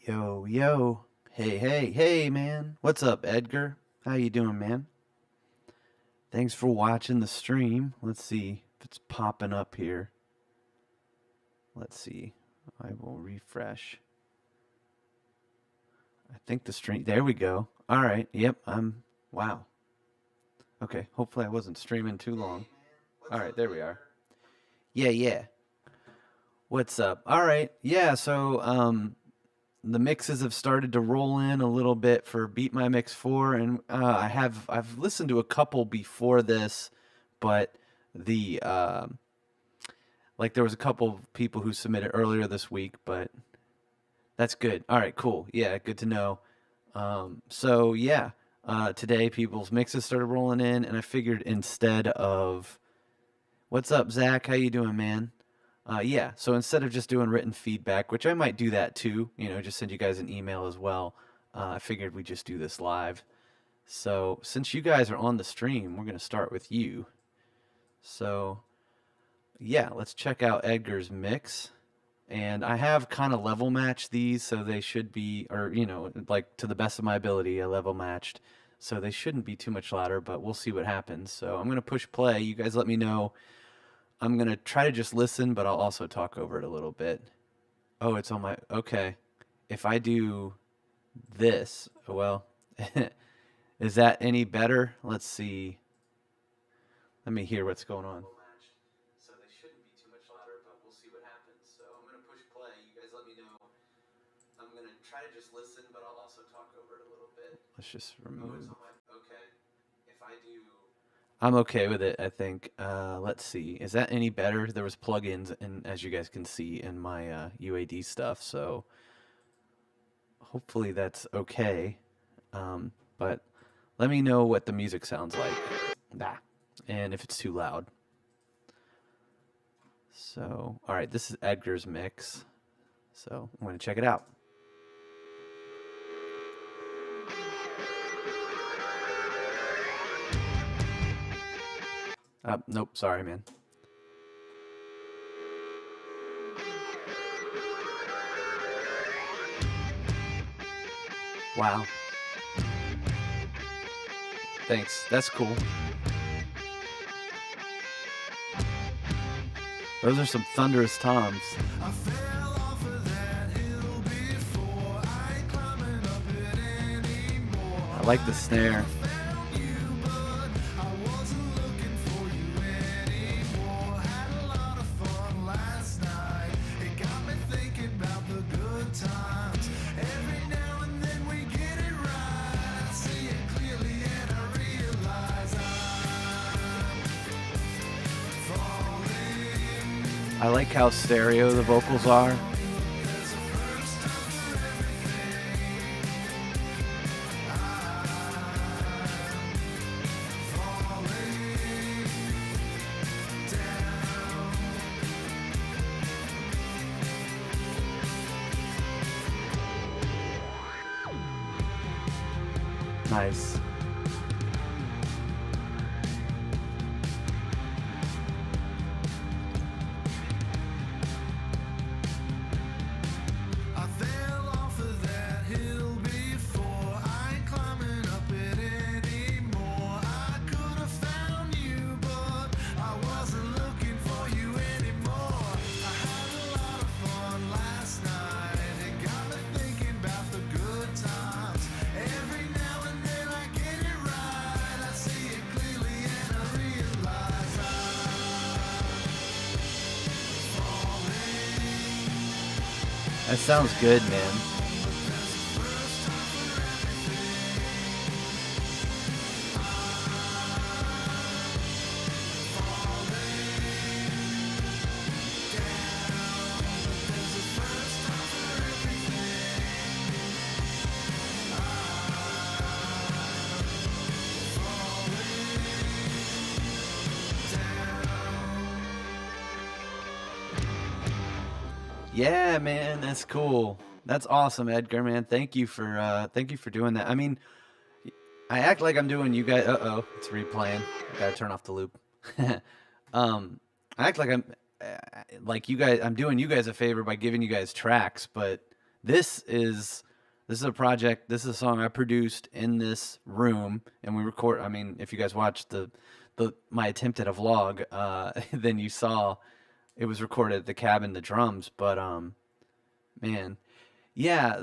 Yo, yo. Hey, hey, hey, man. What's up, Edgar? How you doing, man? Thanks for watching the stream. Let's see if it's popping up here. Let's see. I will refresh. I think the stream. There we go. All right. Yep. Wow. Okay. Hopefully I wasn't streaming too long. All right. There we are. Yeah, yeah. What's up? All right. Yeah. The mixes have started to roll in a little bit for Beat My Mix 4, and I've listened to a couple before this, but the like there was a couple people who submitted earlier this week, but that's good. All right, cool. Yeah, good to know. Today people's mixes started rolling in, and I figured instead of what's up, Zach? How you doing, man? So instead of just doing written feedback, which I might do that too, just send you guys an email as well, I figured we'd just do this live. So since you guys are on the stream, we're going to start with you. So yeah, let's check out Edgar's mix. And I have kind of level matched these, so they should be, or, like to the best of my ability, I level matched. So they shouldn't be too much louder, but we'll see what happens. So I'm going to push play. You guys let me know. I'm going to try to just listen, but I'll also talk over it a little bit. Oh, it's on my, okay. If I do this, well, is that any better? Let's see. Let me hear what's going on. So they shouldn't be too much louder, but we'll see what happens. So I'm going to push play. You guys let me know. I'm going to try to just listen, but I'll also talk over it a little bit. Let's just remove. Oh, it's on my, okay. If I do. I'm okay with it, I think. Let's see. Is that any better? There was plugins, and as you guys can see in my UAD stuff, so hopefully that's okay. But let me know what the music sounds like. And if it's too loud. So, all right, this is Edgar's mix. So I'm going to check it out. Nope, sorry, man. Wow. Thanks, that's cool. Those are some thunderous toms. I like the snare. I like how stereo the vocals are. Nice. That sounds good, man. Yeah, man, that's cool. That's awesome, Edgar, man. Thank you for doing that. I mean, I act like I'm doing you guys. Uh-oh, it's replaying. I gotta turn off the loop. I act like I'm like you guys. I'm doing you guys a favor by giving you guys tracks, but this is a project. This is a song I produced in this room, and we record. I mean, if you guys watched the my attempt at a vlog, then you saw it was recorded at the cabin, the drums. But man, yeah,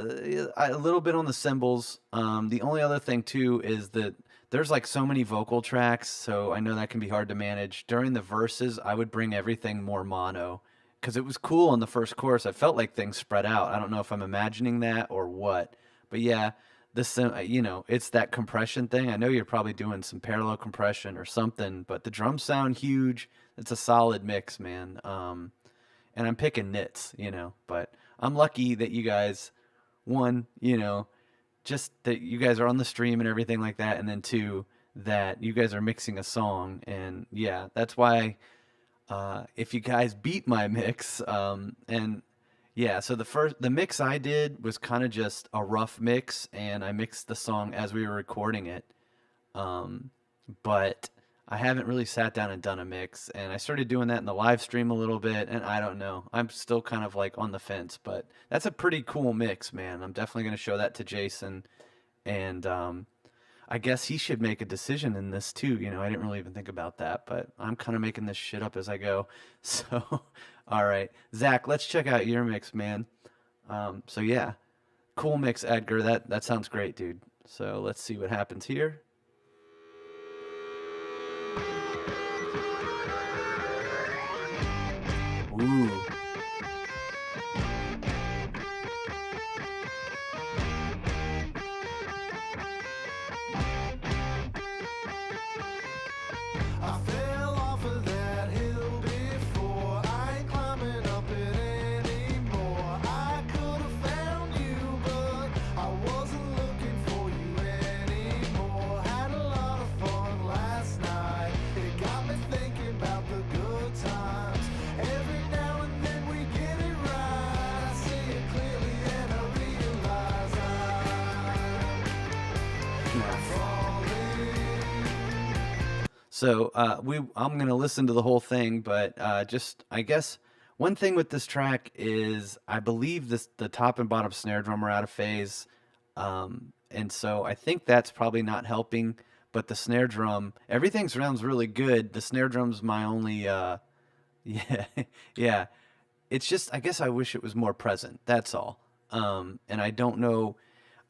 a little bit on the cymbals. The only other thing too is that there's like so many vocal tracks, so I know that can be hard to manage. During the verses, I would bring everything more mono because it was cool in the first chorus. I felt like things spread out. I don't know if I'm imagining that or what, but yeah, it's that compression thing. I know you're probably doing some parallel compression or something, but the drums sound huge. It's a solid mix, man. And I'm picking nits, but I'm lucky that you guys, one, just that you guys are on the stream and everything like that, and then two, that you guys are mixing a song, and yeah, that's why if you guys beat my mix, and yeah, so the mix I did was kind of just a rough mix, and I mixed the song as we were recording it, but I haven't really sat down and done a mix, and I started doing that in the live stream a little bit, and I don't know. I'm still kind of like on the fence, but that's a pretty cool mix, man. I'm definitely going to show that to Jason, and I guess he should make a decision in this too. I didn't really even think about that, but I'm kind of making this shit up as I go. So, all right, Zach, let's check out your mix, man. So yeah, cool mix, Edgar. That sounds great, dude. So let's see what happens here. Ooh. I fell off of that hill before. I ain't climbing up it anymore. I could have found you, but I wasn't looking for you anymore. Had a lot of fun last night. It got me thinking about the good times. Every now and then we get it right. I see it clearly and I realize I'm falling. So I'm gonna listen to the whole thing, but just I guess one thing with this track is I believe the top and bottom snare drum are out of phase, and so I think that's probably not helping. But the snare drum, everything sounds really good. The snare drum's my only yeah, yeah. It's just I guess I wish it was more present. That's all. And I don't know.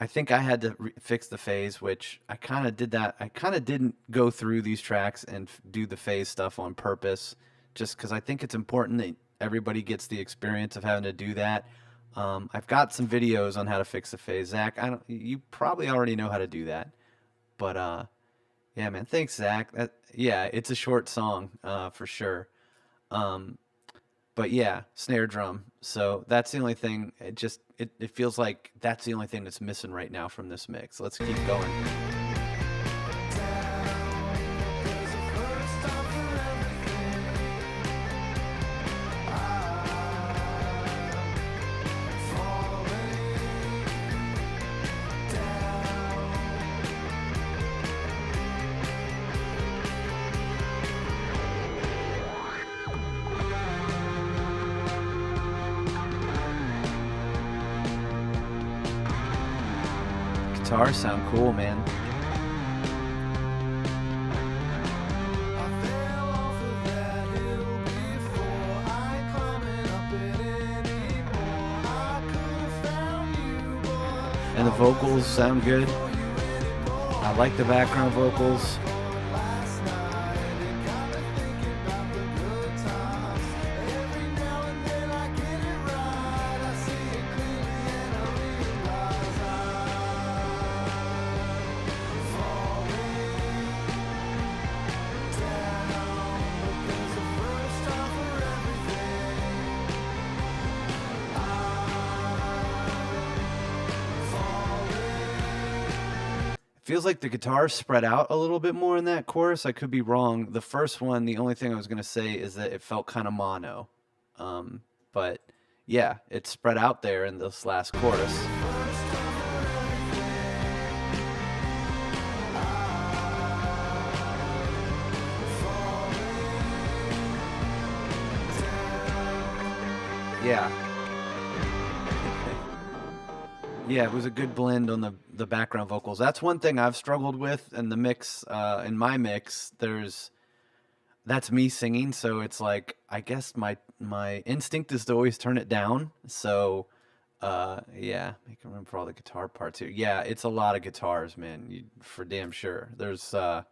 I think I had to fix the phase, which I kind of did that. I kind of didn't go through these tracks and do the phase stuff on purpose, just because I think it's important that everybody gets the experience of having to do that. I've got some videos on how to fix the phase. Zach, you probably already know how to do that, but yeah, man. Thanks, Zach. Yeah, it's a short song for sure. But yeah, snare drum. So that's the only thing. It feels like that's the only thing that's missing right now from this mix. Let's keep going. Guitars sound cool, man. And the vocals sound good. I like the background vocals. Feels like the guitar spread out a little bit more in that chorus. I could be wrong. The first one, the only thing I was going to say is that it felt kind of mono. But yeah, it's spread out there in this last chorus. Yeah. Yeah, it was a good blend on the background vocals. That's one thing I've struggled with in the mix. In my mix, that's me singing, so it's like I guess my instinct is to always turn it down. So, yeah, making room for all the guitar parts here. Yeah, it's a lot of guitars, man. For damn sure. There's the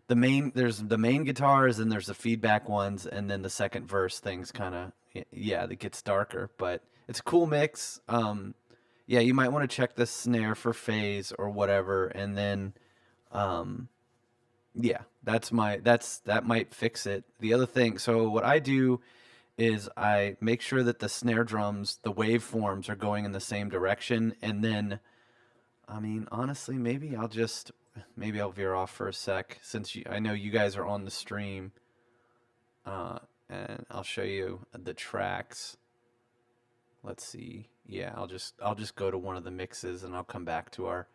main guitars and there's the feedback ones, and then the second verse things kind of yeah, that gets darker, but it's a cool mix. Yeah, you might want to check the snare for phase or whatever, and then um, yeah, that might fix it. The other thing, so what I do is I make sure that the snare drums, the waveforms are going in the same direction, and then I mean, honestly, maybe I'll veer off for a sec since I know you guys are on the stream, and I'll show you the tracks. Let's see. Yeah, I'll just go to one of the mixes and I'll come back to our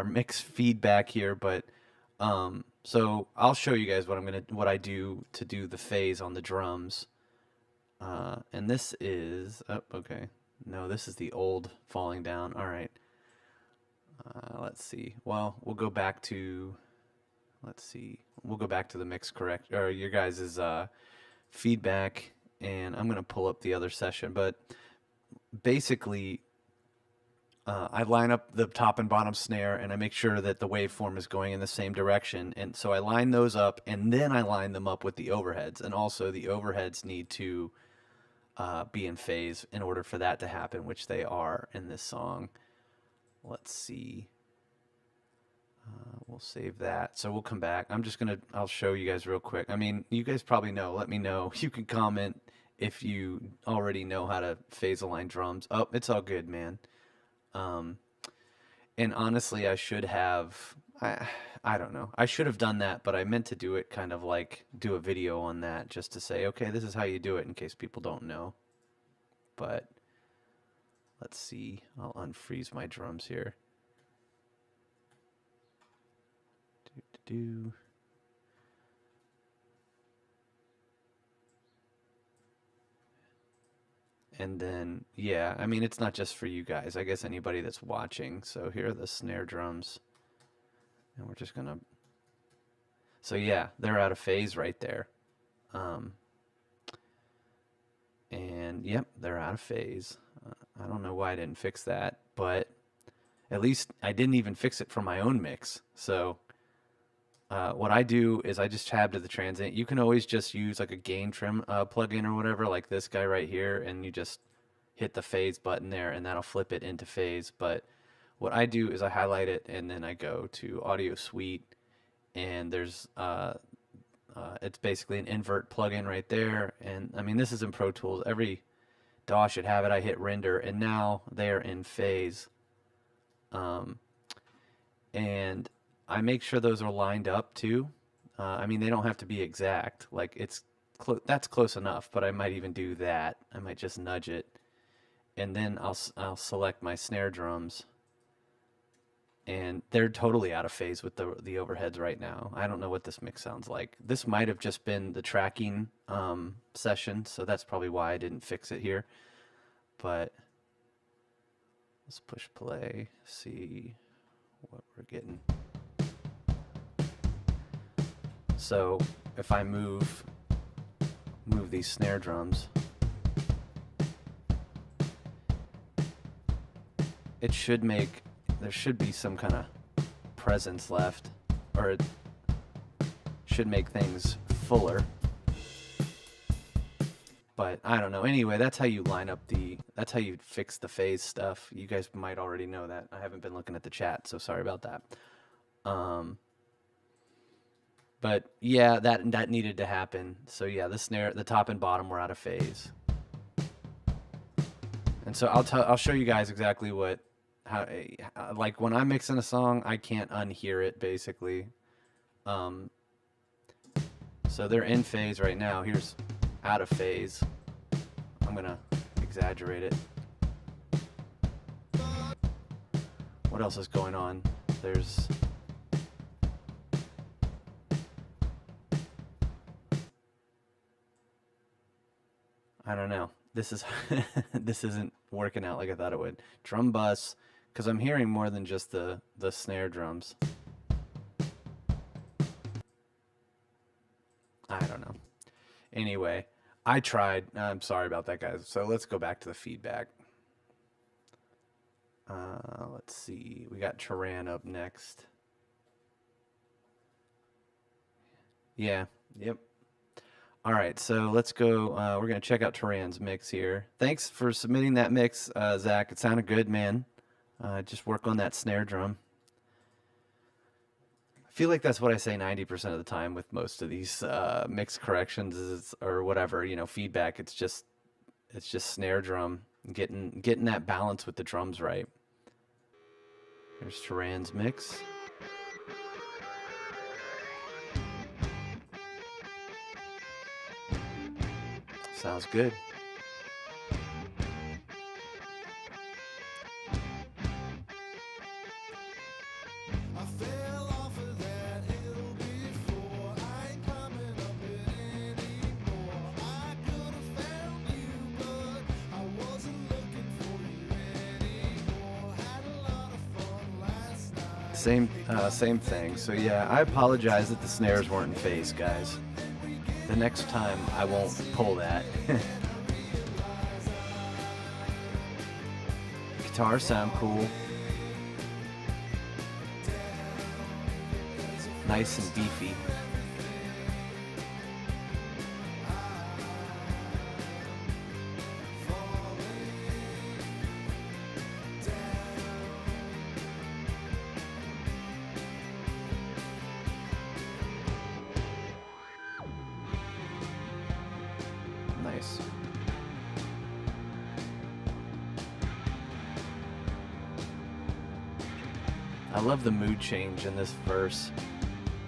mix feedback here. But so I'll show you guys what I do to do the phase on the drums. And this is okay. No, this is the old falling down. All right. Let's see. Well, we'll go back to let's see. We'll go back to the mix correct or your guys' feedback, and I'm gonna pull up the other session. But basically, I line up the top and bottom snare, and I make sure that the waveform is going in the same direction. And so I line those up, and then I line them up with the overheads. And also, the overheads need to be in phase in order for that to happen, which they are in this song. Let's see. We'll save that. So we'll come back. I'll show you guys real quick. I mean, you guys probably know. Let me know. You can comment if you already know how to phase align drums. Oh, it's all good, man. And honestly, I don't know. I should have done that, but I meant to do it kind of like do a video on that just to say, okay, this is how you do it in case people don't know. But let's see. I'll unfreeze my drums here. Do. And then, yeah, I mean, it's not just for you guys. I guess anybody that's watching. So here are the snare drums. And we're just going to. So, yeah, they're out of phase right there. And, yep, they're out of phase. I don't know why I didn't fix that, but at least I didn't even fix it for my own mix. So, what I do is I just tab to the transient. You can always just use like a gain trim plugin or whatever, like this guy right here, and you just hit the phase button there, and that'll flip it into phase. But what I do is I highlight it, and then I go to Audio Suite, and there's it's basically an invert plugin right there. And I mean, this is in Pro Tools. Every DAW should have it. I hit render, and now they're in phase. And I make sure those are lined up too. I mean, they don't have to be exact. Like that's close enough, but I might even do that. I might just nudge it, and then I'll select my snare drums, and they're totally out of phase with the overheads right now. I don't know what this mix sounds like. This might have just been the tracking session, so that's probably why I didn't fix it here. But let's push play, see what we're getting. So if I move these snare drums, there should be some kind of presence left, or it should make things fuller. But I don't know. Anyway, that's how you that's how you fix the phase stuff. You guys might already know that. I haven't been looking at the chat, so sorry about that. But yeah, that needed to happen. So yeah, the top and bottom were out of phase. And so I'll show you guys exactly how like when I'm mixing a song, I can't unhear it basically. So they're in phase right now. Here's out of phase. I'm gonna exaggerate it. What else is going on? There's I don't know. This is this isn't working out like I thought it would. Drum bus, because I'm hearing more than just the snare drums. I don't know. Anyway, I tried. I'm sorry about that, guys. So let's go back to the feedback. Let's see. We got Turan up next. Yeah. Yep. All right. So let's go. We're gonna check out Turan's mix here. Thanks for submitting that mix, Zach. It sounded good, man. Just work on that snare drum. I feel like that's what I say 90% of the time with most of these mix corrections is, or whatever, feedback. It's just snare drum, getting that balance with the drums right. Here's Turan's mix. Sounds good. I fell off of that hill before. I ain't climbing up it anymore. I could have found you, but I wasn't looking for you anymore. Had a lot of fun last night. Same thing. So yeah, I apologize that the snares weren't in phase, guys. The next time I won't pull that. Guitars sound cool. Nice and beefy. Nice. I love the mood change in this verse.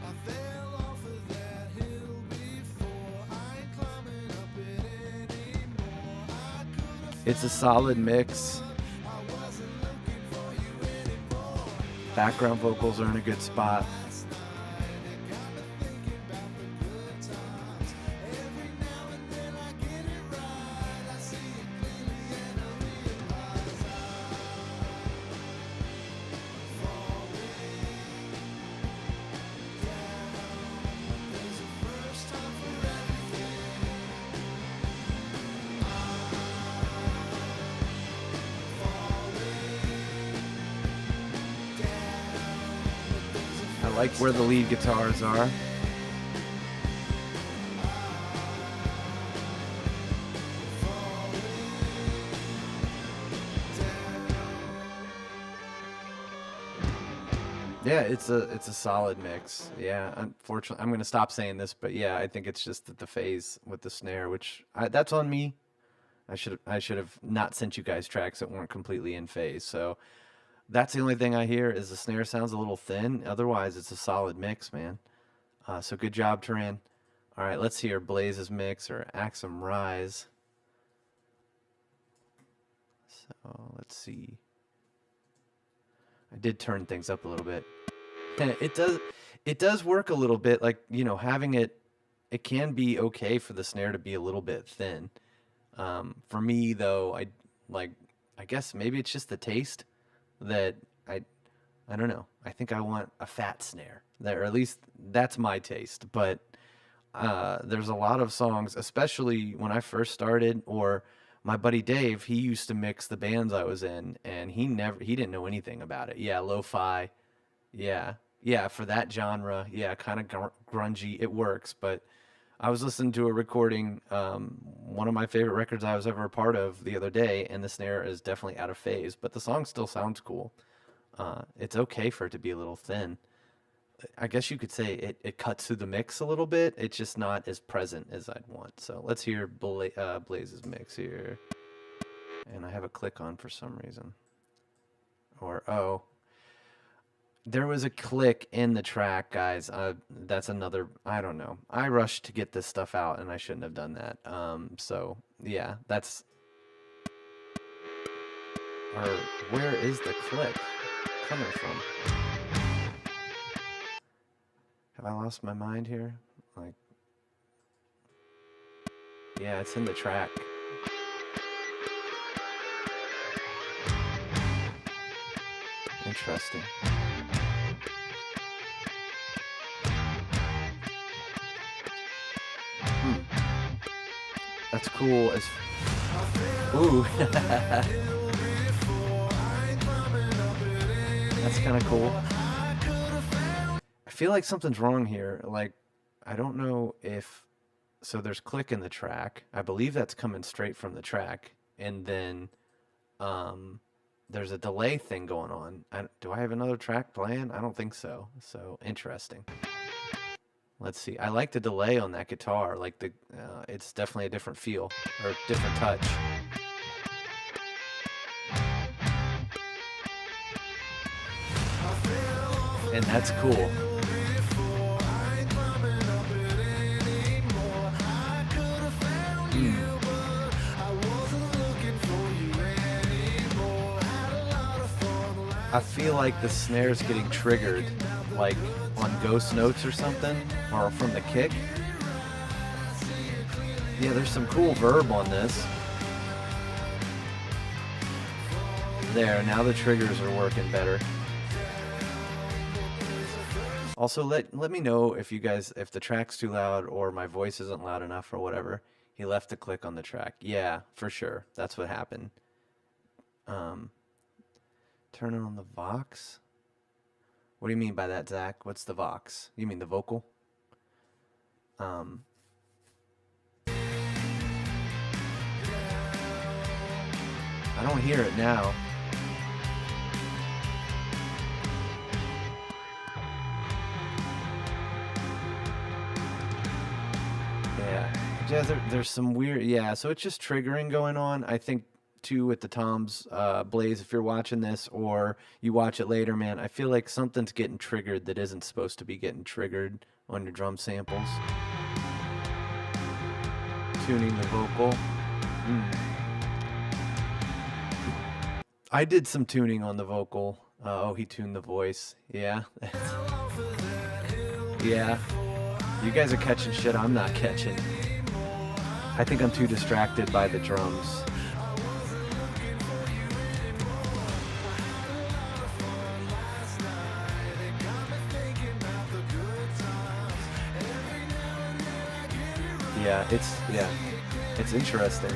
I fell off of that hill before. I ain't climbing up it anymore. I could have It's a solid mix. Background vocals are in a good spot. I like where the lead guitars are. Yeah, it's a solid mix. Yeah, unfortunately, I'm gonna stop saying this, but yeah, I think it's just that the phase with the snare, that's on me. I should have not sent you guys tracks that weren't completely in phase. So that's the only thing I hear is the snare sounds a little thin. Otherwise, it's a solid mix, man. So good job, Turan. All right, let's hear Blaze's mix or Axum Rise. So let's see. I did turn things up a little bit. It does work a little bit, like, having it can be okay for the snare to be a little bit thin. For me though, I guess maybe it's just the taste that I don't know. I think I want a fat snare. Or at least that's my taste. But there's a lot of songs, especially when I first started, or my buddy Dave, he used to mix the bands I was in, and he didn't know anything about it. Yeah, lo-fi. Yeah. Yeah, for that genre. Yeah, kind of grungy. It works, but I was listening to a recording, one of my favorite records I was ever a part of the other day, and the snare is definitely out of phase, but the song still sounds cool. It's okay for it to be a little thin. I guess you could say it cuts through the mix a little bit. It's just not as present as I'd want. So let's hear Blaze's mix here. And I have a click on for some reason. Oh, there was a click in the track, guys. That's another, I don't know. I rushed to get this stuff out, and I shouldn't have done that. So, yeah, that's... Or, where is the click coming from? Have I lost my mind here? Like... Yeah, it's in the track. Interesting. That's cool as... Ooh. That's kind of cool. I feel like something's wrong here. Like, I don't know if... So there's click in the track. I believe that's coming straight from the track. And then there's a delay thing going on. Do I have another track playing? I don't think so. So, interesting. Let's see. I like the delay on that guitar. Like it's definitely a different feel or different touch. And that's cool. I feel like the snare's getting triggered, like on ghost notes or something, or from the kick. Yeah, there's some cool verb on this. There, now the triggers are working better. Also, let me know if you guys, if the track's too loud or my voice isn't loud enough or whatever. He left a click on the track. Yeah, for sure. That's what happened. Turn on the Vox? What do you mean by that, Zach? What's the Vox? You mean the vocal? I don't hear it now. Yeah, there's some weird... Yeah, so it's just triggering going on. I think, too, with the toms, Blaze, if you're watching this or you watch it later, man, I feel like something's getting triggered that isn't supposed to be getting triggered on your drum samples. Tuning the vocal. I did some tuning on the vocal. Oh, he tuned the voice. Yeah. Yeah. You guys are catching shit I'm not catching. I think I'm too distracted by the drums. Yeah, it's interesting.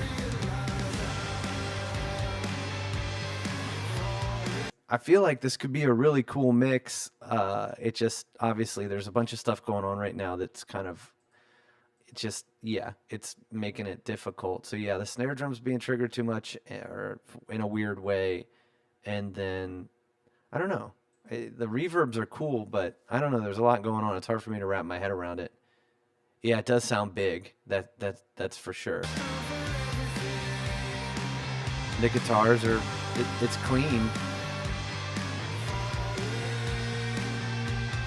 I feel like this could be a really cool mix. It just, obviously, there's a bunch of stuff going on right now that's kind of, it's making it difficult. So yeah, the snare drum's being triggered too much or in a weird way. And then, I don't know. The reverbs are cool, but I don't know. There's a lot going on. It's hard for me to wrap my head around it. Yeah, it does sound big. That's for sure. The guitars are, it's clean.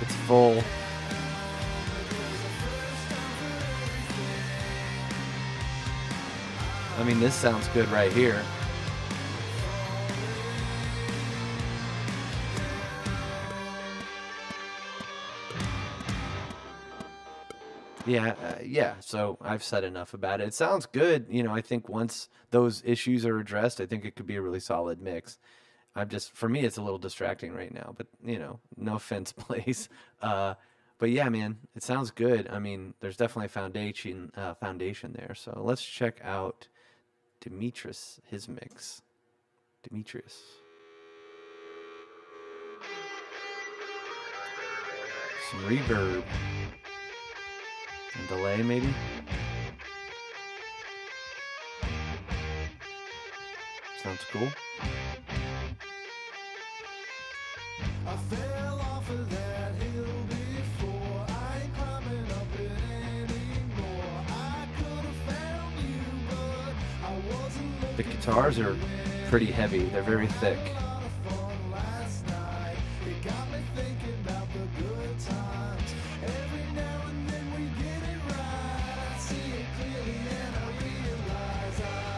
It's full. I mean, this sounds good right here. Yeah, so I've said enough about it. It sounds good. You know, I think once those issues are addressed, I think it could be a really solid mix. For me, it's a little distracting right now, but, you know, no offense, Blaze. But yeah, man, it sounds good. I mean, there's definitely a foundation there. So let's check out Demetrius, his mix. Demetrius. Some reverb. And delay, maybe? Sounds cool. I fell off of that hill before. I ain't climbing up it anymore. I could have found you, but I wasn't looking. The guitars are pretty heavy. They're very thick. Last night, it got me thinking about the good times. Every now and then we get it right. I see it clearly and I realize I'm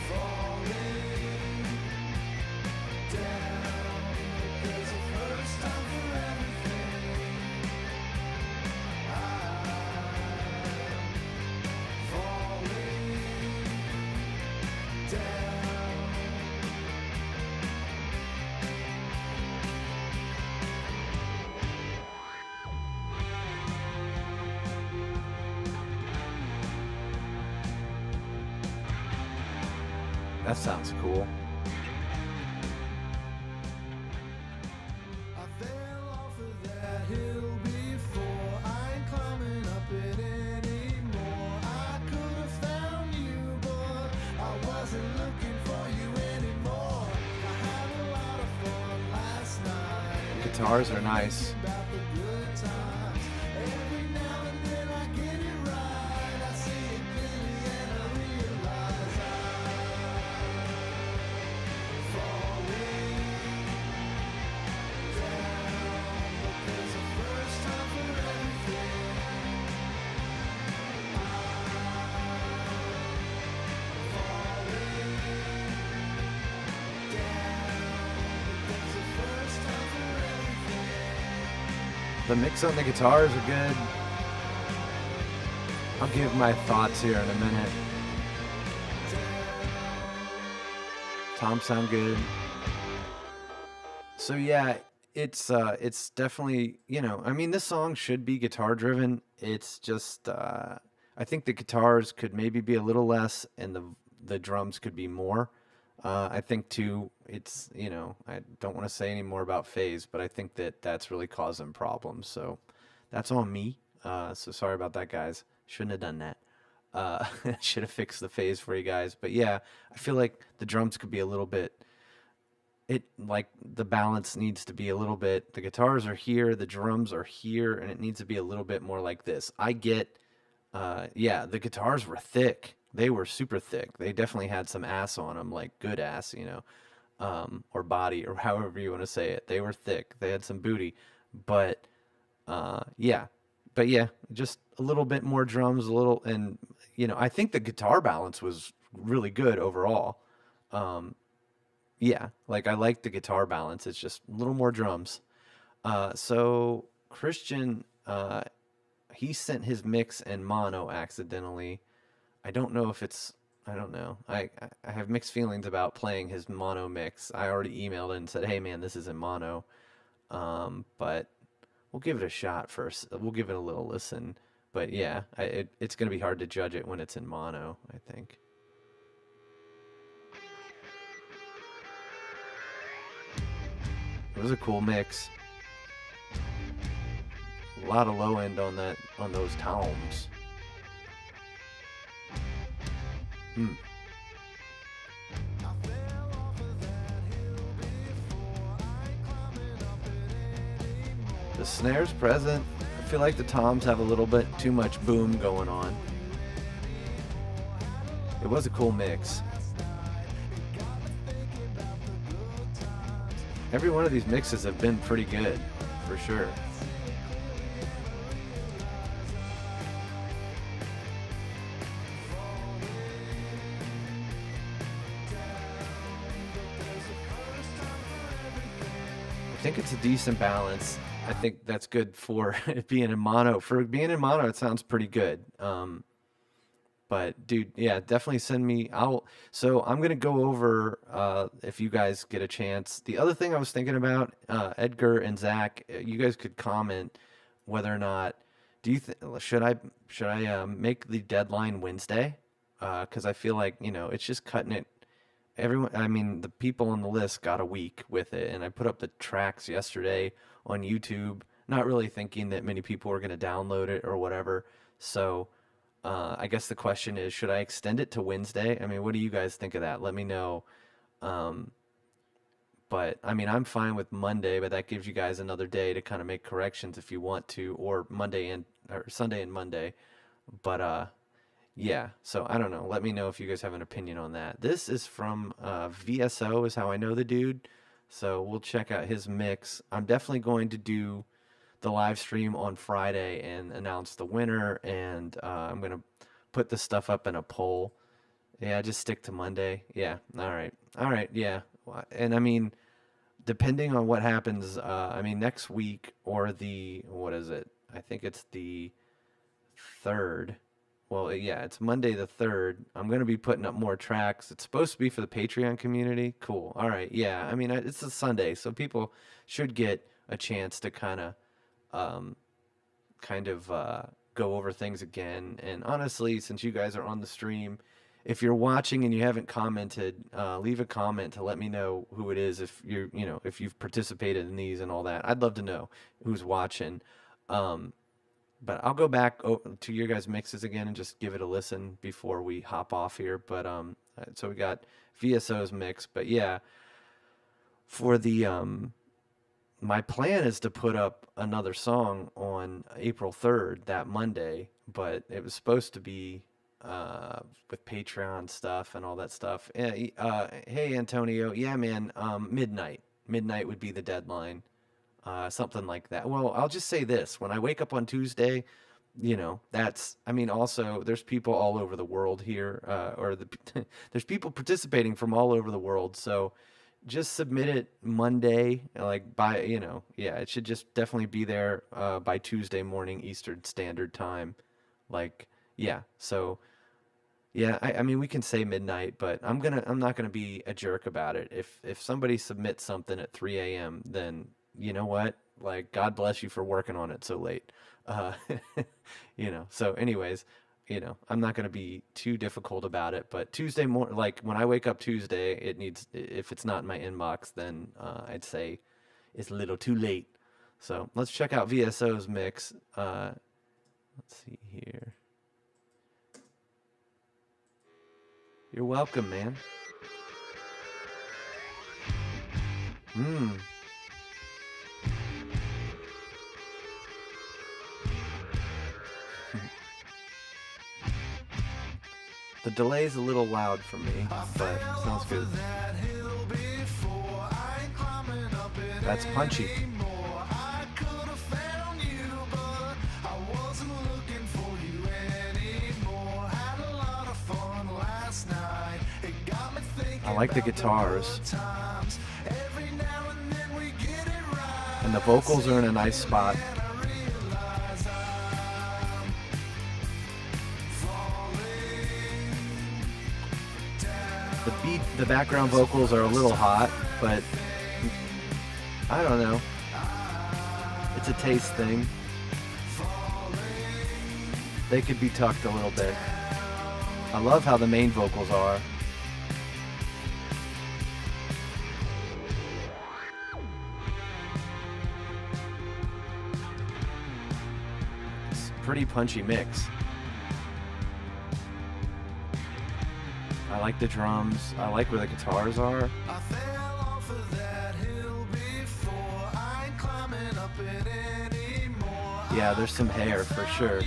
falling down. There's a first time for everything. I'm falling down. That sounds cool. I fell off of that hill before. I ain't climbing up it anymore. I could have found you, but I wasn't looking for you anymore. I had a lot of fun last night. Guitars are nice. About the good times. Every now and then I get it right. I see it clearly and I realize I'm falling down. But there's a first time for everything. I'm falling down. But there's a first time for everything. The mix on the guitars are good. I'll give my thoughts here in a minute. Toms sound good. So yeah, it's definitely, I mean, this song should be guitar driven. It's just I think the guitars could maybe be a little less and the drums could be more. I think too, it's, I don't want to say any more about phase, but I think that that's really causing problems. So that's on me. So sorry about that, guys. Shouldn't have done that. Should have fixed the phase for you guys. But yeah, I feel like the drums could be a little bit, like the balance needs to be a little bit, the guitars are here, the drums are here, and it needs to be a little bit more like this. I get, yeah, the guitars were thick. They were super thick. They definitely had some ass on them, like good ass, or body, or however you want to say it. They were thick. They had some booty, but yeah, just a little bit more drums, a little, and I think the guitar balance was really good overall. Um, yeah, like I like the guitar balance. It's just a little more drums. So Christian, he sent his mix in mono accidentally. I don't know if it's, I don't know. I have mixed feelings about playing his mono mix. I already emailed and said, hey man, this is in mono. But we'll give it a shot first. We'll give it a little listen. But yeah, it's going to be hard to judge it when it's in mono, I think. It was a cool mix. A lot of low end on those toms. Hmm. The snare's present. I feel like the toms have a little bit too much boom going on. It was a cool mix. Every one of these mixes have been pretty good, for sure. I think it's a decent balance. I think that's good for it being in mono. For being in mono, it sounds pretty good. But dude, yeah, definitely send me. So I'm gonna go over if you guys get a chance. The other thing I was thinking about, Edgar and Zach, you guys could comment whether or not do you should I make the deadline Wednesday? Because I feel like it's just cutting it. Everyone, I mean, the people on the list got a week with it, and I put up the tracks yesterday on YouTube, not really thinking that many people were gonna download it or whatever. So. I guess the question is, should I extend it to Wednesday? I mean, what do you guys think of that? Let me know. Um, but I mean, I'm fine with Monday, but that gives you guys another day to kind of make corrections if you want to, or Monday and or Sunday and Monday. But yeah. So I don't know. Let me know if you guys have an opinion on that. This is from VSO, is how I know the dude. So we'll check out his mix. I'm definitely going to do the live stream on Friday and announce the winner. And I'm going to put the stuff up in a poll. Yeah, just stick to Monday. Yeah. All right. All right. Yeah. And I mean, depending on what happens, I mean, next week or what is it? I think it's the 3rd. Well, yeah, it's Monday the 3rd. I'm going to be putting up more tracks. It's supposed to be for the Patreon community. Cool. All right. Yeah. I mean, it's a Sunday, so people should get a chance to um, kind of go over things again. And honestly, since you guys are on the stream, if you're watching and you haven't commented, leave a comment to let me know who it is. If you're, if you've participated in these and all that, I'd love to know who's watching. Um, but I'll go back to your guys' mixes again and just give it a listen before we hop off here. But so we got VSO's mix, but yeah, for the my plan is to put up another song on April 3rd, that Monday, but it was supposed to be with Patreon stuff and all that stuff. Hey, Antonio. Yeah, man. Midnight. Midnight would be the deadline. Something like that. Well, I'll just say this. When I wake up on Tuesday, I mean, also, there's people all over the world here, there's people participating from all over the world. So just submit it Monday, like yeah, it should just definitely be there by Tuesday morning Eastern Standard Time. Like, yeah, so yeah, I mean we can say midnight, but I'm not gonna be a jerk about it. If somebody submits something at 3 a.m., then you know what? Like, God bless you for working on it so late. Uh, So anyways, I'm not gonna be too difficult about it. But Tuesday morning, like when I wake up Tuesday, if it's not in my inbox, then I'd say it's a little too late. So let's check out VSO's mix. Let's see here. You're welcome, man. Hmm. The delay's a little loud for me, but sounds good. That's punchy. I like the guitars. And the vocals are in a nice spot. The background vocals are a little hot, but I don't know. It's a taste thing. They could be tucked a little bit. I love how the main vocals are. It's a pretty punchy mix. I like the drums. I like where the guitars are. Yeah, there's some hair for sure.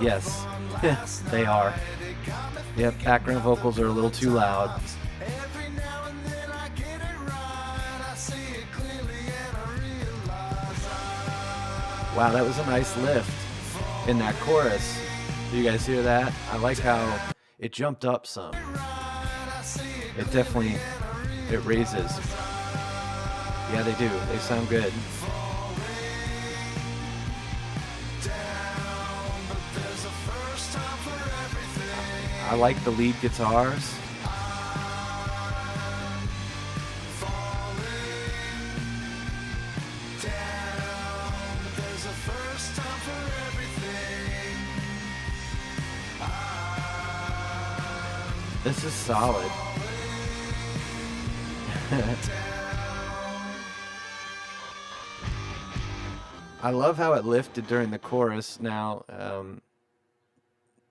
Yes, they are. Yep, background vocals are a little too loud. Wow, that was a nice lift in that chorus. Do you guys hear that? I like how it jumped up some. It raises. Yeah, they do. They sound good. I like the lead guitars. This is solid. I love how it lifted during the chorus. Now,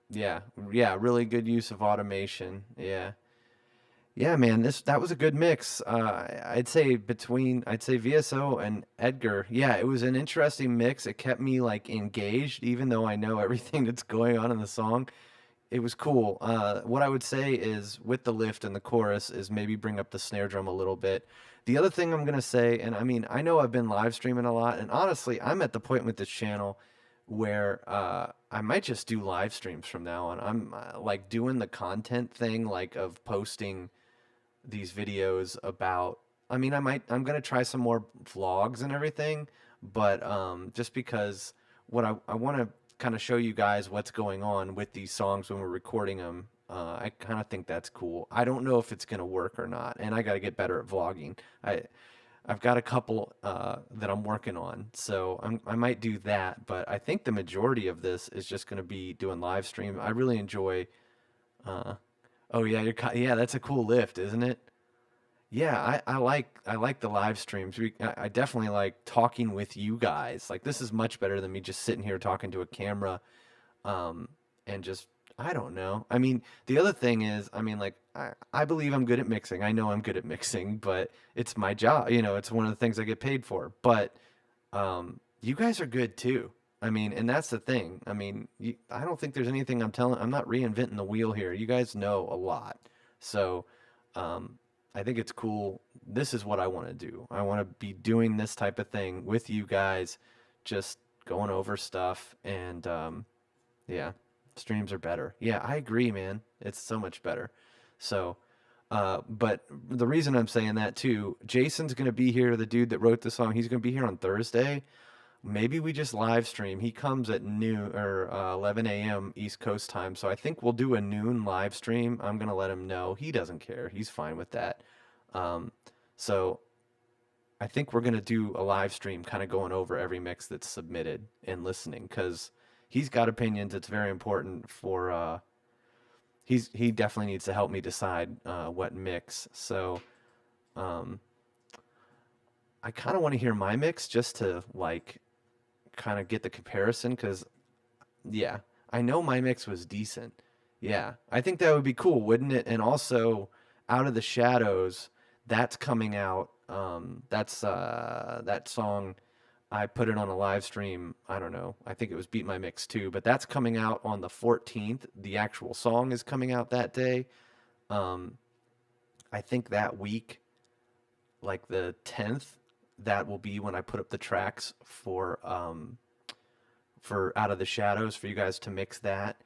yeah, really good use of automation. Yeah, man, that was a good mix. I'd say VSO and Edgar. Yeah, it was an interesting mix. It kept me like engaged, even though I know everything that's going on in the song. It was cool. What I would say is with the lift and the chorus is maybe bring up the snare drum a little bit. The other thing I'm gonna say, and I mean, I know I've been live streaming a lot, and honestly, I'm at the point with this channel where I might just do live streams from now on. I'm like doing the content thing, like of posting these videos about. I mean, I'm gonna try some more vlogs and everything, but just because what I want to kind of show you guys what's going on with these songs when we're recording them. I kind of think that's cool. I don't know if it's gonna work or not, and I got to get better at vlogging. I've got a couple that I'm working on, so I might do that. But I think the majority of this is just going to be doing live stream. I really enjoy. Uh, oh yeah, yeah, that's a cool lift, isn't it? Yeah, I like the live streams. I definitely like talking with you guys. Like this is much better than me just sitting here talking to a camera, um, and just I don't know. I mean, the other thing is, I mean, like I believe I'm good at mixing. I know I'm good at mixing, but it's my job. It's one of the things I get paid for. But you guys are good too. I mean, and that's the thing. I mean, I don't think there's anything I'm not reinventing the wheel here. You guys know a lot. So, um, I think it's cool. This is what I want to do. I want to be doing this type of thing with you guys, just going over stuff. And yeah, streams are better. Yeah, I agree, man. It's so much better. So, but the reason I'm saying that too, Jason's gonna be here, the dude that wrote the song. He's gonna be here on Thursday. Maybe we just live stream. He comes at noon or 11 a.m. East Coast time. So I think we'll do a noon live stream. I'm gonna let him know. He doesn't care. He's fine with that. Um, so I think we're gonna do a live stream, kind of going over every mix that's submitted and listening, because he's got opinions. It's very important for. He definitely needs to help me decide what mix. So um, I kind of want to hear my mix just to like kind of get the comparison, because yeah, I know my mix was decent. Yeah, I think that would be cool, wouldn't it? And also, Out of the Shadows, that's coming out. That's that song. I put it on a live stream. I don't know. I think it was Beat My Mix too, but that's coming out on the 14th. The actual song is coming out that day. Um, I think that week, like the 10th, that will be when I put up the tracks for Out of the Shadows for you guys to mix that.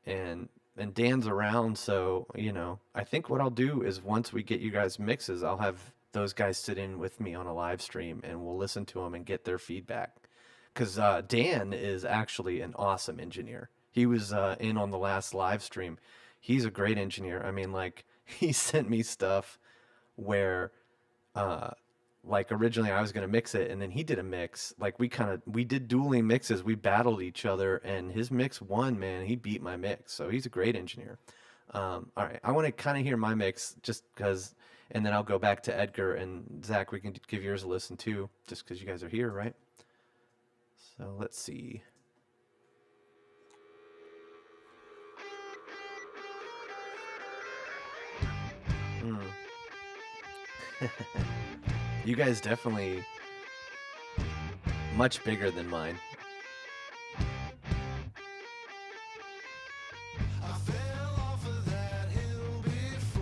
And Dan's around, so I think what I'll do is once we get you guys mixes, I'll have those guys sit in with me on a live stream and we'll listen to them and get their feedback. Because Dan is actually an awesome engineer. He was in on the last live stream. He's a great engineer. I mean, like, he sent me stuff where uh, like originally I was gonna mix it and then he did a mix. Like we did dueling mixes. We battled each other and his mix won, man. He beat my mix. So he's a great engineer. All right, I want to kind of hear my mix just because, and then I'll go back to Edgar and Zach. We can give yours a listen too, just because you guys are here, right? So let's see. Hmm. You guys definitely much bigger than mine.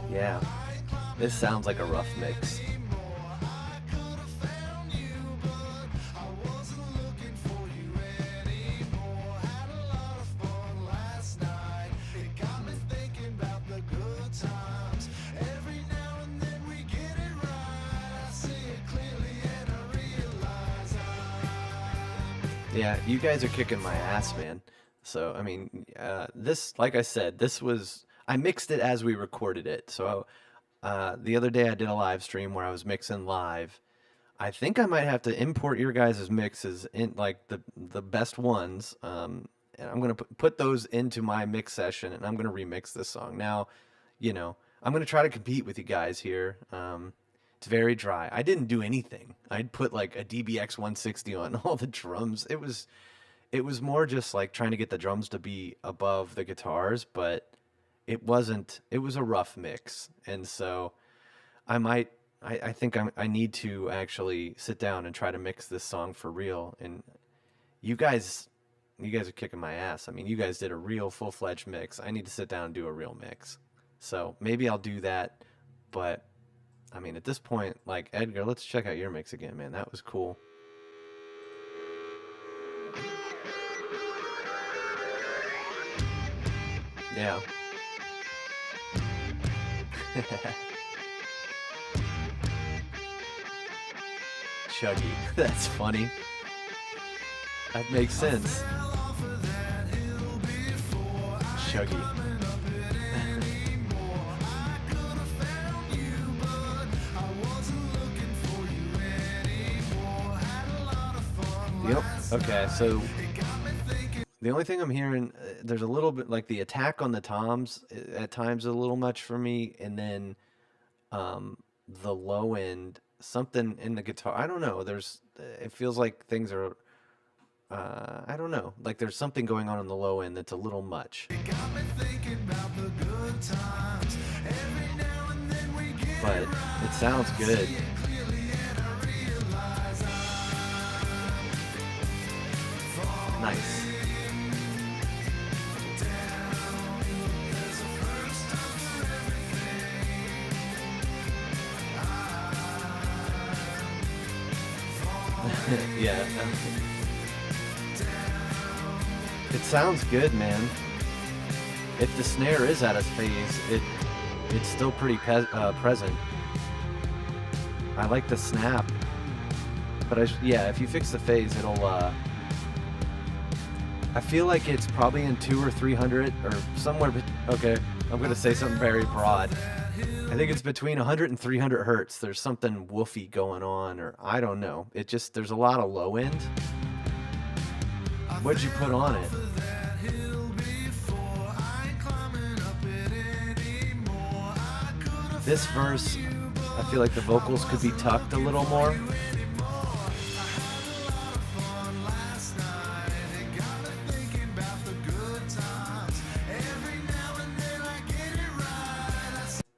Yeah, this sounds like a rough mix. Yeah, you guys are kicking my ass, man. So, I mean, this, like I said, I mixed it as we recorded it. So, the other day I did a live stream where I was mixing live. I think I might have to import your guys' mixes in, like the best ones. And I'm gonna put those into my mix session, and I'm gonna remix this song. Now, I'm gonna try to compete with you guys here. It's very dry. I didn't do anything. I'd put like a DBX 160 on all the drums. It was more just like trying to get the drums to be above the guitars, but it wasn't. It was a rough mix, and so I think I need to actually sit down and try to mix this song for real. And you guys, you guys are kicking my ass. I mean, you guys did a real full-fledged mix. I need to sit down and do a real mix. So maybe I'll do that, but I mean, at this point, like, Edgar, let's check out your mix again, man. That was cool. Yeah. Chuggy. That's funny. That makes sense. Chuggy. Okay, so the only thing I'm hearing, there's a little bit like the attack on the toms at times a little much for me, and then um, the low end, something in the guitar. I don't know. It feels like things are. I don't know. Like there's something going on the low end that's a little much. But it sounds good. Nice. Yeah. It sounds good, man. If the snare is at its phase, it's still pretty present. I like the snap, but yeah, if you fix the phase, it'll. I feel like it's probably in 200 or 300 or somewhere. Okay, I'm gonna say something very broad. I think it's between 100 and 300 hertz. There's something woofy going on, or I don't know. There's a lot of low end. What'd you put on it? This verse, I feel like the vocals could be tucked a little more.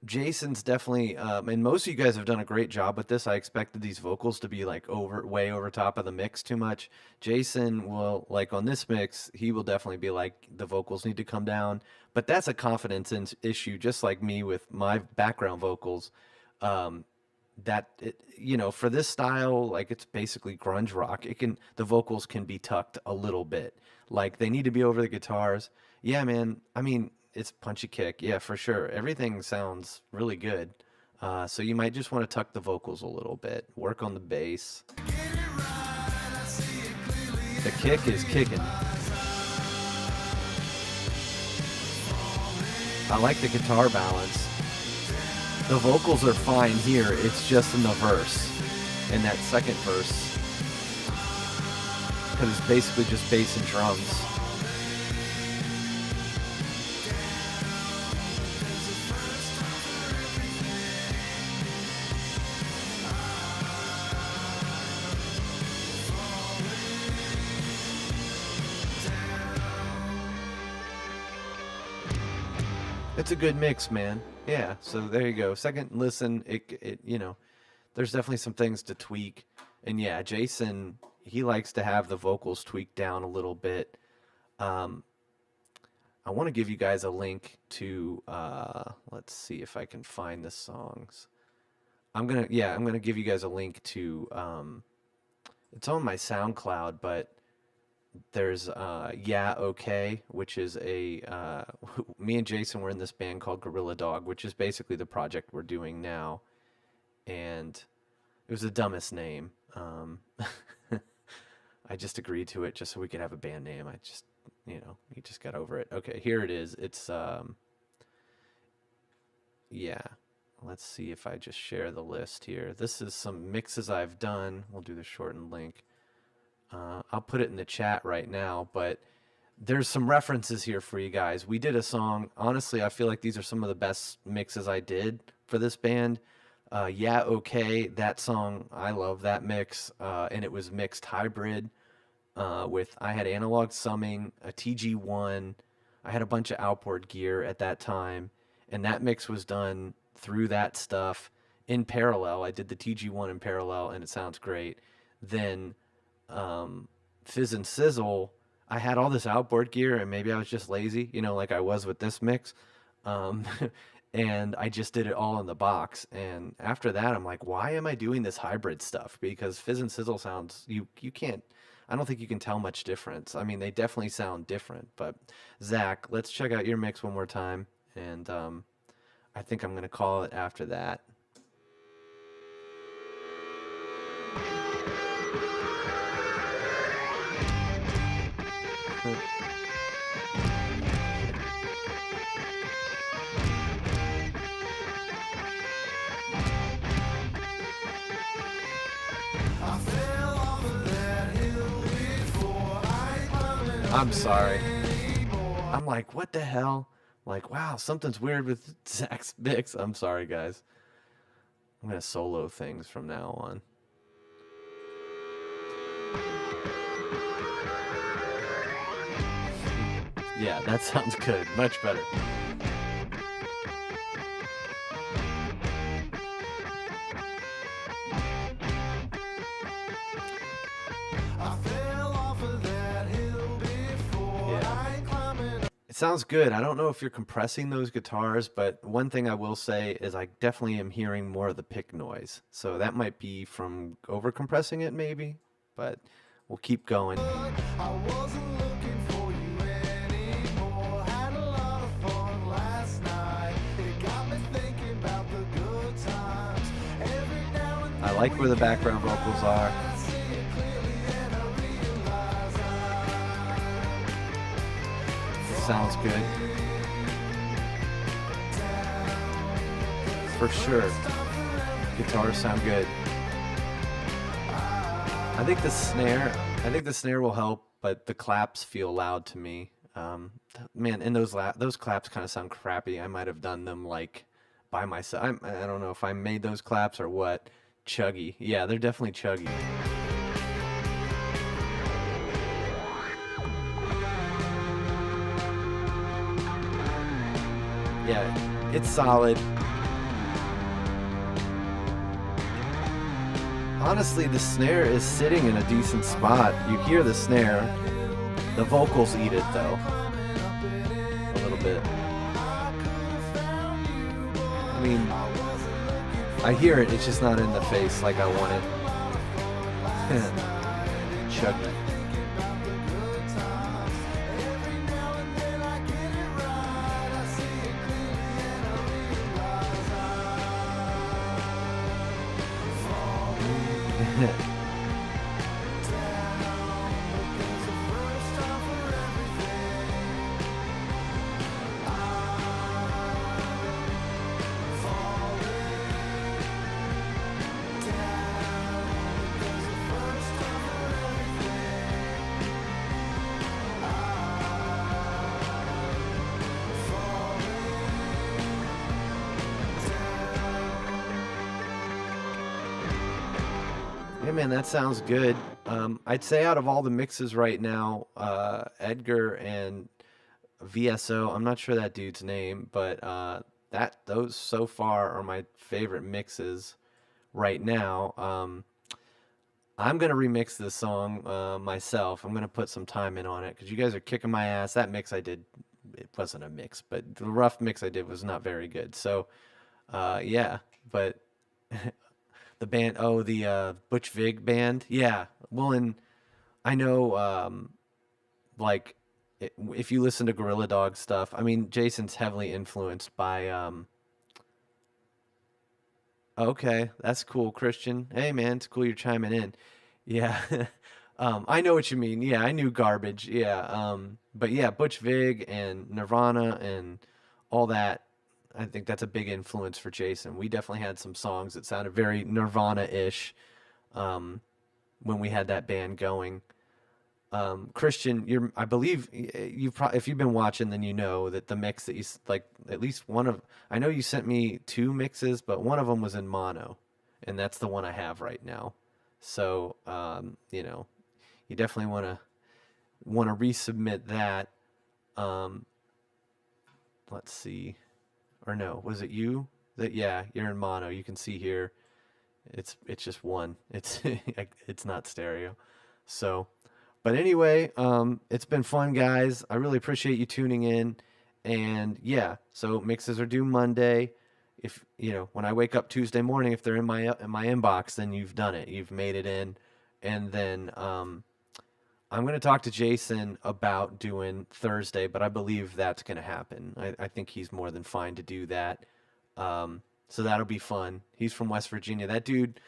Jason's definitely, and most of you guys have done a great job with this. I expected these vocals to be like way over top of the mix too much. Jason will, like on this mix, he will definitely be like, the vocals need to come down. But that's a confidence issue, just like me with my background vocals. For this style, like it's basically grunge rock. The vocals can be tucked a little bit. Like they need to be over the guitars. Yeah, man. I mean, it's punchy kick. Yeah, for sure. Everything sounds really good. So you might just want to tuck the vocals a little bit. Work on the bass. The kick is kicking. I like the guitar balance. The vocals are fine here. It's just in the verse. In that second verse. Because it's basically just bass and drums. It's a good mix, man. Yeah, so there you go. Second listen, there's definitely some things to tweak. And yeah, Jason, he likes to have the vocals tweaked down a little bit. I want to give you guys a link to, let's see if I can find the songs. I'm gonna give you guys a link to, it's on my SoundCloud, but there's Yeah Okay, which is me and Jason were in this band called Gorilla Dog, which is basically the project we're doing now, and it was the dumbest name. I just agreed to it just so we could have a band name. You just got over it. Okay, here it is. It's yeah, let's see if I just share the list here. This is some mixes I've done. We'll do the shortened link. I'll put it in the chat right now, but there's some references here for you guys. We did a song. Honestly, I feel like these are some of the best mixes I did for this band. Yeah, Okay, that song, I love that mix. And it was mixed hybrid I had analog summing, a TG1. I had a bunch of outboard gear at that time, and that mix was done through that stuff in parallel. I did the TG1 in parallel, and it sounds great. Then Fizz and Sizzle, I had all this outboard gear, and maybe I was just lazy, like I was with this mix. And I just did it all in the box. And after that, I'm like, why am I doing this hybrid stuff? Because Fizz and Sizzle sounds, you can't, I don't think you can tell much difference. I mean, they definitely sound different. But Zach, let's check out your mix one more time. And I think I'm going to call it after that. I fell off of that hill before. I'm sorry. I'm like, what the hell? Like, wow, something's weird with Zach's mix. I'm sorry, guys. I'm gonna solo things from now on. Yeah, that sounds good. Much better. I fell off of that hill before. Yeah. I ain't climbing. It sounds good. I don't know if you're compressing those guitars, but one thing I will say is I definitely am hearing more of the pick noise. So that might be from over compressing it, maybe, but we'll keep going. I wasn't looking for you anymore. Had a lot of fun last night. It got me thinking about the good times. Every now and I then like where the background vocals are. I see it clearly and I realize Sounds good. For sure. Guitars sound good. I think the snare will help, but the claps feel loud to me. Man, and those claps kind of sound crappy. I might have done them like by myself. I don't know if I made those claps or what. Chuggy. Yeah, they're definitely chuggy. Yeah, it's solid. Honestly, the snare is sitting in a decent spot. You hear the snare. The vocals eat it though. A little bit. I mean, I hear it, it's just not in the face like I want it. Chuggy. Yeah, man, that sounds good. I'd say out of all the mixes right now, Edgar and VSO, I'm not sure that dude's name, but that those so far are my favorite mixes right now. I'm gonna remix this song myself. I'm gonna put some time in on it because you guys are kicking my ass. That mix I did, it wasn't a mix, but the rough mix I did was not very good. So, yeah, but the band, oh, the Butch Vig band, yeah. Well, and I know, like, if you listen to Gorilla Dog stuff, I mean, Jason's heavily influenced by. Okay, that's cool, Christian. Hey, man, it's cool you're chiming in. Yeah, I know what you mean. Yeah, I knew Garbage. Yeah, but yeah, Butch Vig and Nirvana and all that. I think that's a big influence for Jason. We definitely had some songs that sounded very Nirvana-ish um, when we had that band going. Christian, I believe if you've been watching, then you know that the mix that like, at least one of, I know you sent me two mixes, but one of them was in mono, and that's the one I have right now. So, you definitely want to resubmit that. Um, let's see, or no, was it you? That Yeah, you're in mono. You can see here, it's just one. It's it's not stereo. So. But anyway, it's been fun, guys. I really appreciate you tuning in. And yeah, so mixes are due Monday. If when I wake up Tuesday morning, if they're in my inbox, then you've done it. You've made it in. And then I'm going to talk to Jason about doing Thursday, but I believe that's going to happen. I think he's more than fine to do that. So that'll be fun. He's from West Virginia. That dude.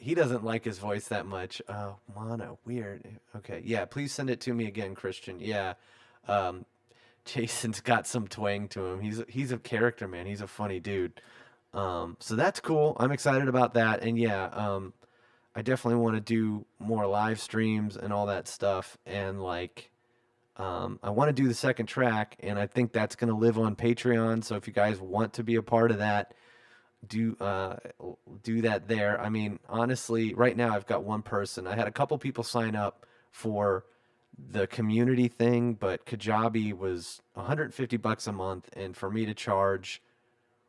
He doesn't like his voice that much. Oh, mono, weird. Okay, yeah, please send it to me again, Christian. Yeah, um, Jason's got some twang to him. He's a character, man. He's a funny dude. So that's cool. I'm excited about that. And yeah, I definitely want to do more live streams and all that stuff. And like, I want to do the second track, and I think that's going to live on Patreon. So if you guys want to be a part of that, do do that there. I mean, honestly, right now I've got one person. I had a couple people sign up for the community thing, but Kajabi was 150 bucks a month, and for me to charge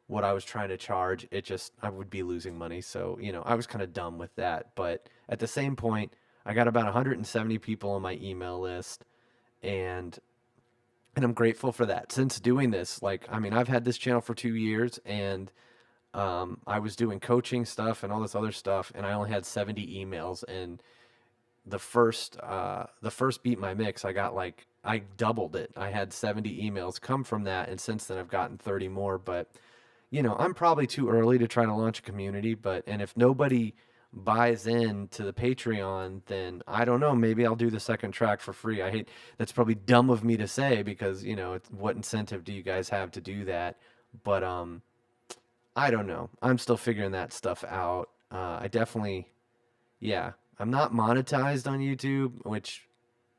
what I was trying to charge, it just I would be losing money. So, I was kind of dumb with that. But at the same point, I got about 170 people on my email list, and I'm grateful for that. Since doing this, like, I mean, I've had this channel for 2 years, and I was doing coaching stuff and all this other stuff, and I only had 70 emails. And the first beat my mix, I doubled it. I had 70 emails come from that, and since then I've gotten 30 more. But I'm probably too early to try to launch a community. And if nobody buys in to the Patreon, then I don't know. Maybe I'll do the second track for free. I hate That's probably dumb of me to say, because what incentive do you guys have to do that? But I don't know. I'm still figuring that stuff out. I definitely, yeah. I'm not monetized on YouTube, which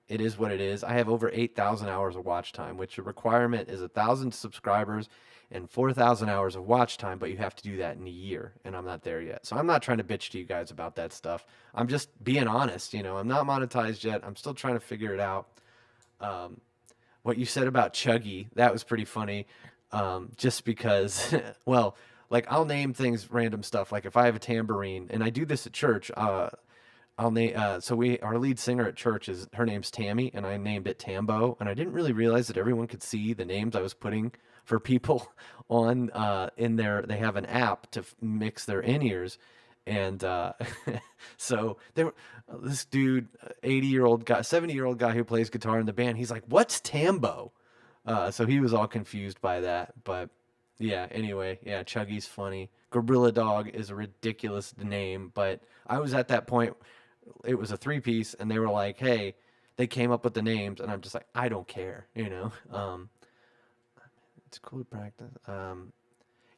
it is what it is. I have over 8,000 hours of watch time, which the requirement is 1,000 subscribers and 4,000 hours of watch time, but you have to do that in a year, and I'm not there yet. So I'm not trying to bitch to you guys about that stuff. I'm just being honest. I'm not monetized yet. I'm still trying to figure it out. Um, what you said about Chuggy, that was pretty funny. Just because, well, like I'll name things random stuff. Like if I have a tambourine, and I do this at church, I'll name. Our lead singer at church is her name's Tammy, and I named it Tambo. And I didn't really realize that everyone could see the names I was putting for people on in their. They have an app to mix their in ears, and so there. This dude, 80-year-old guy, 70-year-old guy who plays guitar in the band, he's like, "What's Tambo?" So he was all confused by that. But yeah, anyway, yeah, Chuggy's funny. Gorilla Dog is a ridiculous name, but I was at that point. It was a three-piece, and they were like, "Hey," they came up with the names, and I'm just like, I don't care. It's cool to practice.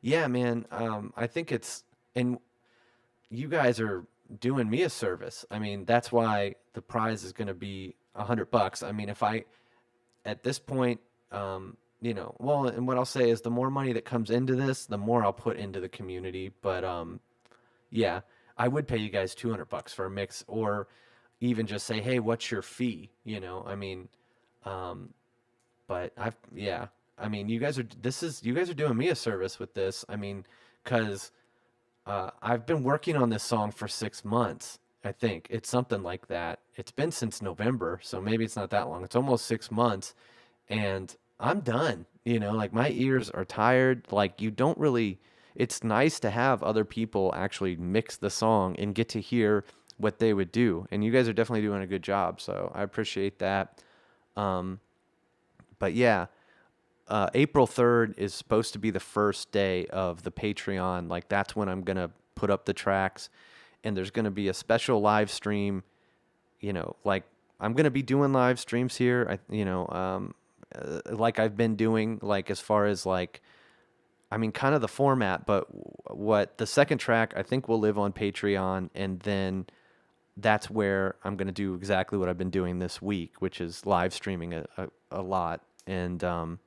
Yeah, man. I think and you guys are doing me a service. I mean, that's why the prize is going to be $100. I mean, if I at this point, well, and what I'll say is the more money that comes into this, the more I'll put into the community. But yeah, I would pay you guys $200 for a mix, or even just say, hey, what's your fee? I mean, um, but yeah, I mean, you guys are doing me a service with this. I mean, because I've been working on this song for 6 months. I think it's something like that. It's been since November, so maybe it's not that long. It's almost 6 months, and I'm done. Like my ears are tired. Like you don't really. It's nice to have other people actually mix the song and get to hear what they would do. And you guys are definitely doing a good job, so I appreciate that. Um, but yeah, April 3rd is supposed to be the first day of the Patreon. Like that's when I'm gonna put up the tracks, and there's gonna be a special live stream. Like I'm gonna be doing live streams here. Like I've been doing, like as far as like, I mean, kind of the format. But what the second track I think will live on Patreon, and then that's where I'm gonna do exactly what I've been doing this week, which is live streaming a lot. And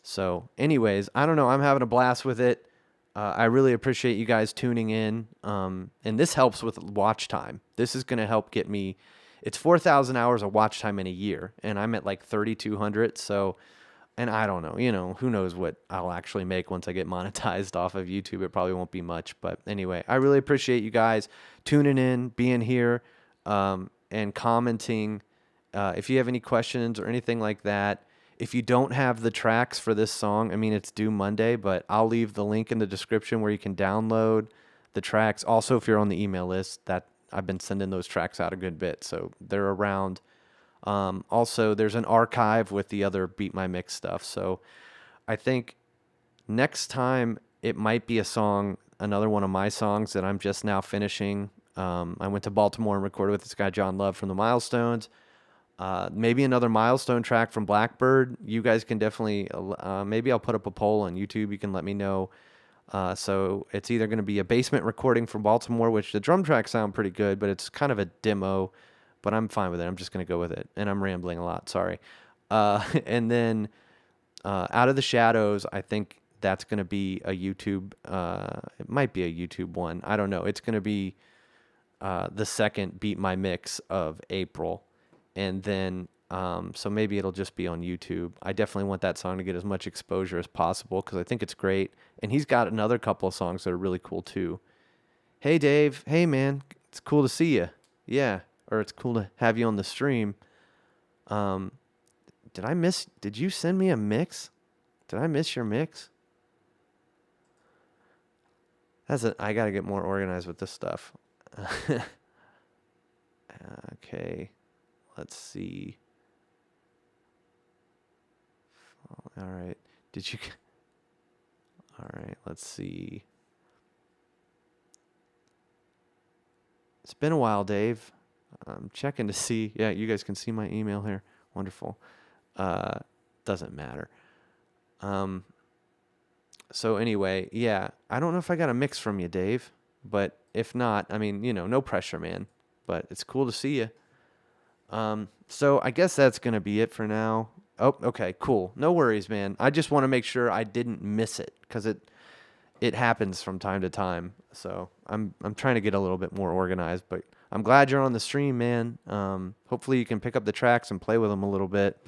so, anyways, I don't know. I'm having a blast with it. I really appreciate you guys tuning in. And this helps with watch time. This is going to help get me. It's 4,000 hours of watch time in a year, and I'm at like 3,200. So, and I don't know. Who knows what I'll actually make once I get monetized off of YouTube. It probably won't be much. But anyway, I really appreciate you guys tuning in, being here, and commenting. If you have any questions or anything like that. If you don't have the tracks for this song, I mean, it's due Monday, but I'll leave the link in the description where you can download the tracks. Also, if you're on the email list, that I've been sending those tracks out a good bit, so they're around. Also, there's an archive with the other Beat My Mix stuff. So I think next time it might be another one of my songs that I'm just now finishing. I went to Baltimore and recorded with this guy, John Love from the Milestones. Maybe another Milestone track from Blackbird. You guys can definitely, maybe I'll put up a poll on YouTube. You can let me know So it's either going to be a basement recording from Baltimore, which the drum tracks sound pretty good, but it's kind of a demo, but I'm fine with it. I'm just going to go with it. And I'm rambling a lot. Sorry. And then Out of the Shadows, I think that's going to be a YouTube. It might be a YouTube one. I don't know. It's going to be the second Beat My Mix of April. And then, so maybe it'll just be on YouTube. I definitely want that song to get as much exposure as possible because I think it's great. And he's got another couple of songs that are really cool too. Hey, Dave. Hey, man. It's cool to see you. Yeah. Or it's cool to have you on the stream. Um, did you send me a mix? Did I miss your mix? I got to get more organized with this stuff. Okay. Let's see. All right. Did you? All right. Let's see. It's been a while, Dave. I'm checking to see. Yeah, you guys can see my email here. Wonderful. Doesn't matter. So anyway, yeah, I don't know if I got a mix from you, Dave, but if not, I mean, no pressure, man. But it's cool to see you. So I guess that's gonna be it for now. Oh, okay, cool. No worries, man. I just want to make sure I didn't miss it because it happens from time to time. So I'm trying to get a little bit more organized, but I'm glad you're on the stream, man. Hopefully you can pick up the tracks and play with them a little bit.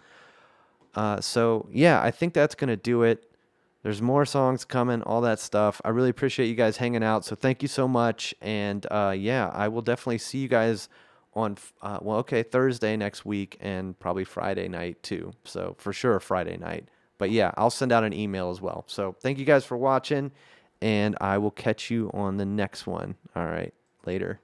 So yeah, I think that's gonna do it. There's more songs coming, all that stuff. I really appreciate you guys hanging out. So thank you so much. And yeah, I will definitely see you guys on Thursday next week and probably Friday night too. So for sure Friday night. But yeah, I'll send out an email as well. So thank you guys for watching, and I will catch you on the next one. All right, later.